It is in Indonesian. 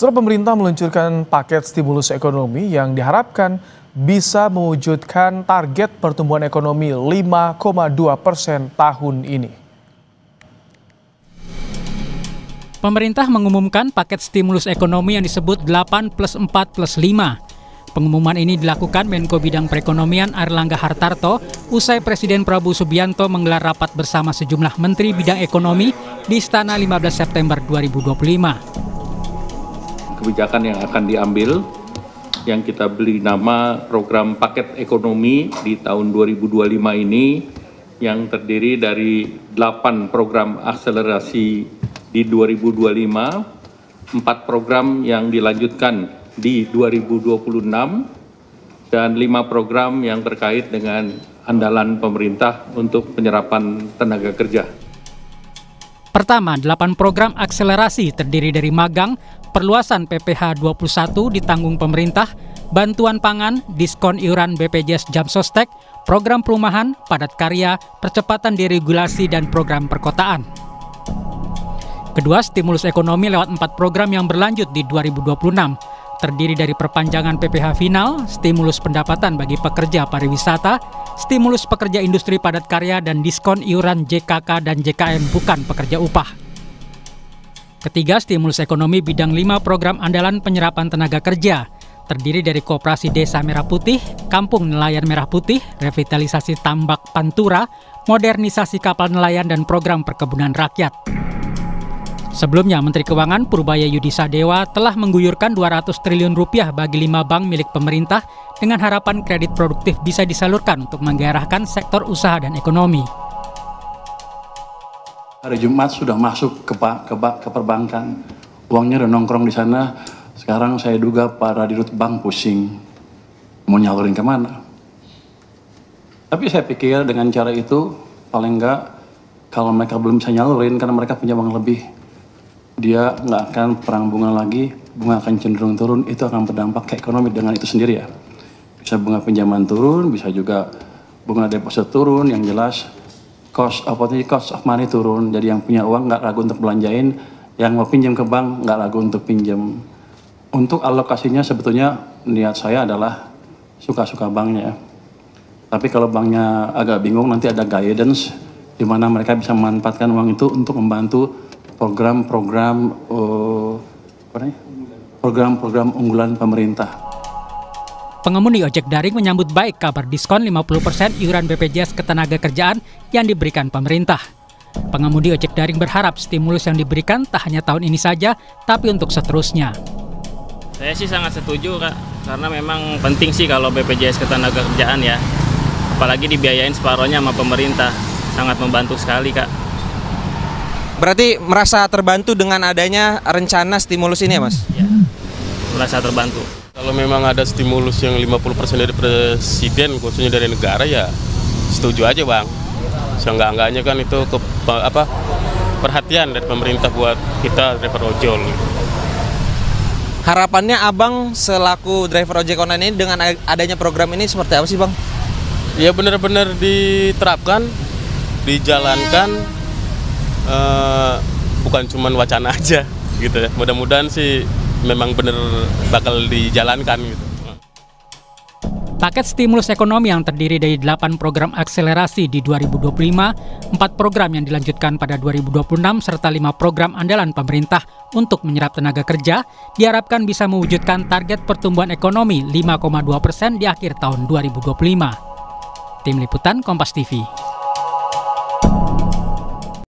Setelah pemerintah meluncurkan paket stimulus ekonomi yang diharapkan bisa mewujudkan target pertumbuhan ekonomi 5,2% tahun ini. Pemerintah mengumumkan paket stimulus ekonomi yang disebut 8+4+5. Pengumuman ini dilakukan Menko Bidang Perekonomian Airlangga Hartarto usai Presiden Prabowo Subianto menggelar rapat bersama sejumlah Menteri Bidang Ekonomi di Istana 15 September 2025. Kebijakan yang akan diambil, yang kita beri nama program paket ekonomi di tahun 2025 ini, yang terdiri dari 8 program akselerasi di 2025, 4 program yang dilanjutkan di 2026, dan 5 program yang terkait dengan andalan pemerintah untuk penyerapan tenaga kerja. Pertama, 8 program akselerasi terdiri dari magang, perluasan PPh 21 ditanggung pemerintah, bantuan pangan, diskon iuran BPJS Jamsostek, program perumahan, padat karya, percepatan deregulasi, dan program perkotaan. Kedua, stimulus ekonomi lewat 4 program yang berlanjut di 2026, terdiri dari perpanjangan PPh final, stimulus pendapatan bagi pekerja pariwisata, stimulus pekerja industri padat karya, dan diskon iuran JKK dan JKM bukan pekerja upah. Ketiga, stimulus ekonomi bidang 5 program andalan penyerapan tenaga kerja, terdiri dari Koperasi Desa Merah Putih, Kampung Nelayan Merah Putih, revitalisasi tambak Pantura, modernisasi kapal nelayan, dan program perkebunan rakyat. Sebelumnya, Menteri Keuangan Purbaya Yudi Sadewa telah mengguyurkan 200 triliun rupiah bagi 5 bank milik pemerintah dengan harapan kredit produktif bisa disalurkan untuk menggairahkan sektor usaha dan ekonomi. Hari Jumat sudah masuk ke perbankan, uangnya udah nongkrong di sana. Sekarang saya duga para dirut bank pusing, mau nyalurin kemana. Tapi saya pikir dengan cara itu, paling enggak kalau mereka belum bisa nyalurin karena mereka punya uang lebih, dia nggak akan perang bunga lagi, bunga akan cenderung turun, itu akan berdampak ke ekonomi dengan itu sendiri ya. Bisa bunga pinjaman turun, bisa juga bunga deposit turun, yang jelas cost of money turun, jadi yang punya uang nggak ragu untuk belanjain, yang mau pinjam ke bank nggak ragu untuk pinjam. Untuk alokasinya sebetulnya niat saya adalah suka-suka banknya. Tapi kalau banknya agak bingung, nanti ada guidance di mana mereka bisa memanfaatkan uang itu untuk membantu program-program unggulan pemerintah. Pengemudi ojek daring menyambut baik kabar diskon 50% iuran BPJS Ketenagakerjaan yang diberikan pemerintah. Pengemudi ojek daring berharap stimulus yang diberikan tak hanya tahun ini saja, tapi untuk seterusnya. Saya sih sangat setuju, Kak, karena memang penting sih kalau BPJS Ketenagakerjaan ya. Apalagi dibiayain separohnya sama pemerintah, sangat membantu sekali, Kak. Berarti merasa terbantu dengan adanya rencana stimulus ini ya, Mas? Ya, merasa terbantu. Kalau memang ada stimulus yang 50% dari presiden, khususnya dari negara, ya setuju aja, Bang. Seenggak-enggaknya kan itu perhatian dari pemerintah buat kita driver ojol. Harapannya Abang selaku driver ojek online ini dengan adanya program ini seperti apa sih, Bang? Ya benar-benar diterapkan, dijalankan, bukan cuma wacana aja gitu ya. Mudah-mudahan sih memang benar bakal dijalankan gitu. Paket stimulus ekonomi yang terdiri dari 8 program akselerasi di 2025, 4 program yang dilanjutkan pada 2026, serta 5 program andalan pemerintah untuk menyerap tenaga kerja, diharapkan bisa mewujudkan target pertumbuhan ekonomi 5,2% di akhir tahun 2025. Tim Liputan Kompas TV.